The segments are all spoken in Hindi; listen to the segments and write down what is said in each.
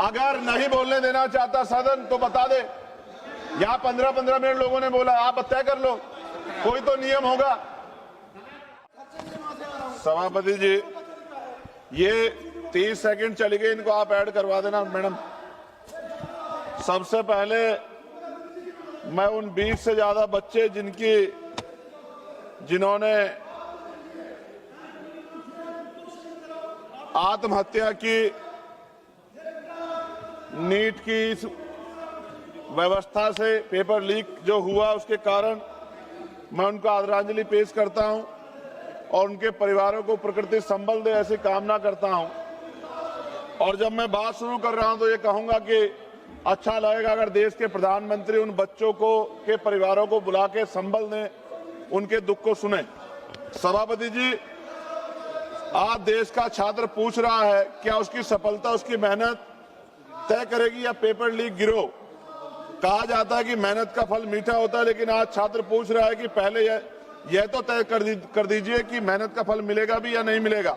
अगर नहीं बोलने देना चाहता सदन तो बता दे। यहाँ 15-15 मिनट लोगों ने बोला, आप तय कर लो, कोई तो नियम होगा। सभापति जी, ये 30 सेकंड चली गई, इनको आप ऐड करवा देना मैडम। सबसे पहले मैं उन 20 से ज्यादा बच्चे जिन्होंने आत्महत्या की, नीट की इस व्यवस्था से पेपर लीक जो हुआ उसके कारण मैं उनको आदरांजलि पेश करता हूं और उनके परिवारों को प्रकृति संबल दे ऐसी कामना करता हूं। और जब मैं बात शुरू कर रहा हूं तो ये कहूंगा कि अच्छा लगेगा अगर देश के प्रधानमंत्री उन बच्चों को के परिवारों को बुला के संबल दें, उनके दुख को सुने। सभापति जी, आज देश का छात्र पूछ रहा है क्या उसकी सफलता उसकी मेहनत तय करेगी या पेपर लीक गिरोह। कहा जाता है कि मेहनत का फल मीठा होता है, लेकिन आज छात्र पूछ रहा है कि पहले यह तो तय कर दीजिए कि मेहनत का फल मिलेगा भी या नहीं मिलेगा।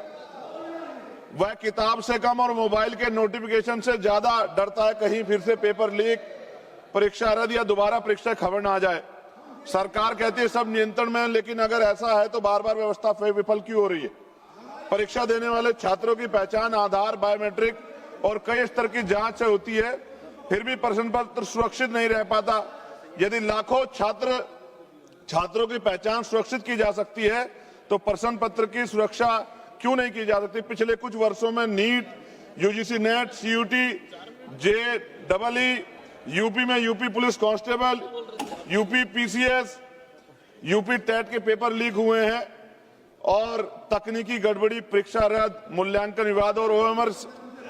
वह किताब से कम और मोबाइल के नोटिफिकेशन से ज्यादा डरता है कहीं फिर से पेपर लीक, परीक्षा रद्द या दोबारा परीक्षा खबर ना आ जाए। सरकार कहती है सब नियंत्रण में है, लेकिन अगर ऐसा है तो बार बार व्यवस्था विफल क्यों हो रही है। परीक्षा देने वाले छात्रों की पहचान आधार, बायोमेट्रिक और कई स्तर की जांच से होती है, फिर भी प्रश्न पत्र सुरक्षित नहीं रह पाता। यदि लाखों छात्रों की पहचान सुरक्षित की जा सकती है तो प्रश्न पत्र की सुरक्षा क्यों नहीं की जा सकती। पिछले कुछ वर्षों में NEET, UGC NET, CUET, JEE, UP में UP police constable, UP PCS, UP TET के पेपर लीक हुए हैं और तकनीकी गड़बड़ी, परीक्षा रद्द, मूल्यांकन विवाद और ओएमआर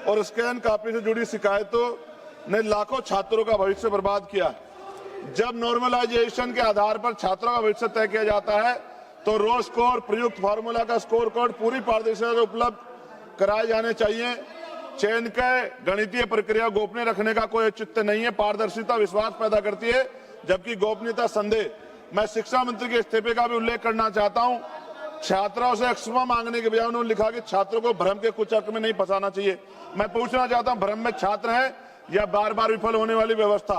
और स्कैन कॉपी से जुड़ी शिकायतों ने लाखों छात्रों का भविष्य बर्बाद किया। जब नॉर्मलाइजेशन के आधार पर छात्रों का भविष्य तय किया जाता है तो रो स्कोर, प्रयुक्त फार्मूला का स्कोर कार्ड पूरी पारदर्शिता से उपलब्ध कराए जाने चाहिए। चयन के गणितीय प्रक्रिया गोपनीय रखने का कोई औचित्य नहीं है। पारदर्शिता विश्वास पैदा करती है, जबकि गोपनीयता संदेह। मैं शिक्षा मंत्री के इस्तीफे का भी उल्लेख करना चाहता हूं। छात्रों से क्षमा मांगने के बजाय उन्होंने लिखा कि छात्रों को भ्रम के कुचक्र में नहीं फंसाना चाहिए। मैं पूछना चाहता हूं, भ्रम में छात्र है या बार बार विफल होने वाली व्यवस्था।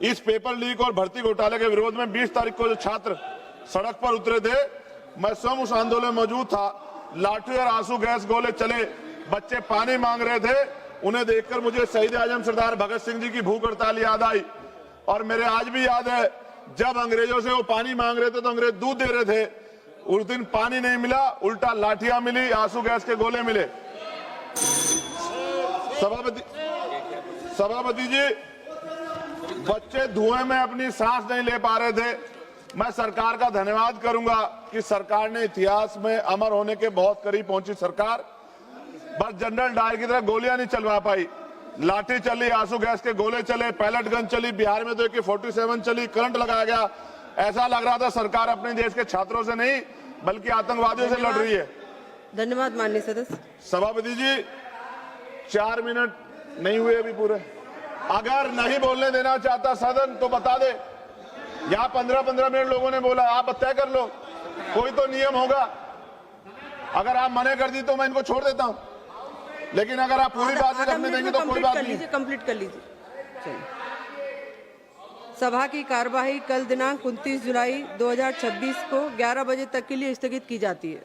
इस पेपर लीक और भर्ती घोटाले के विरोध में 20 तारीख को जो छात्र सड़क पर उतरे थे, मैं स्वयं उस आंदोलन में मौजूद था। लाठी और आंसू गैस गोले चले, बच्चे पानी मांग रहे थे। उन्हें देखकर मुझे शहीद आजम सरदार भगत सिंह जी की भूख हड़ताल याद आई। और मेरे आज भी याद है, जब अंग्रेजों से वो पानी मांग रहे थे तो अंग्रेज दूध दे रहे थे। उस दिन पानी नहीं मिला, उल्टा लाठियां मिली, आंसू गैस के गोले मिले। सभापति जी, बच्चे धुएं में अपनी सांस नहीं ले पा रहे थे। मैं सरकार का धन्यवाद करूंगा कि सरकार ने इतिहास में अमर होने के बहुत करीब पहुंची। सरकार बस जनरल डायर की तरह गोलियां नहीं चलवा पाई, लाठी चली, आंसू गैस के गोले चले, पैलेट गन चली, बिहार में तो AK-47 चली, करंट लगाया गया। ऐसा लग रहा था सरकार अपने देश के छात्रों से नहीं बल्कि आतंकवादियों से लड़ रही है। धन्यवाद माननीय सदस्य। सभापति जी, 4 मिनट नहीं हुए अभी पूरे। अगर नहीं बोलने देना चाहता सदन तो बता दे। यहाँ 15-15 मिनट लोगों ने बोला, आप तय कर लो, कोई तो नियम होगा। अगर आप मना कर दी तो मैं इनको छोड़ देता हूं, लेकिन अगर आप पूरी बात करने देंगे तो कोई बात नहीं। कंप्लीट कर लीजिए। चलिए, सभा की कार्यवाही कल दिनांक 29 जुलाई 2026 को 11 बजे तक के लिए स्थगित की जाती है।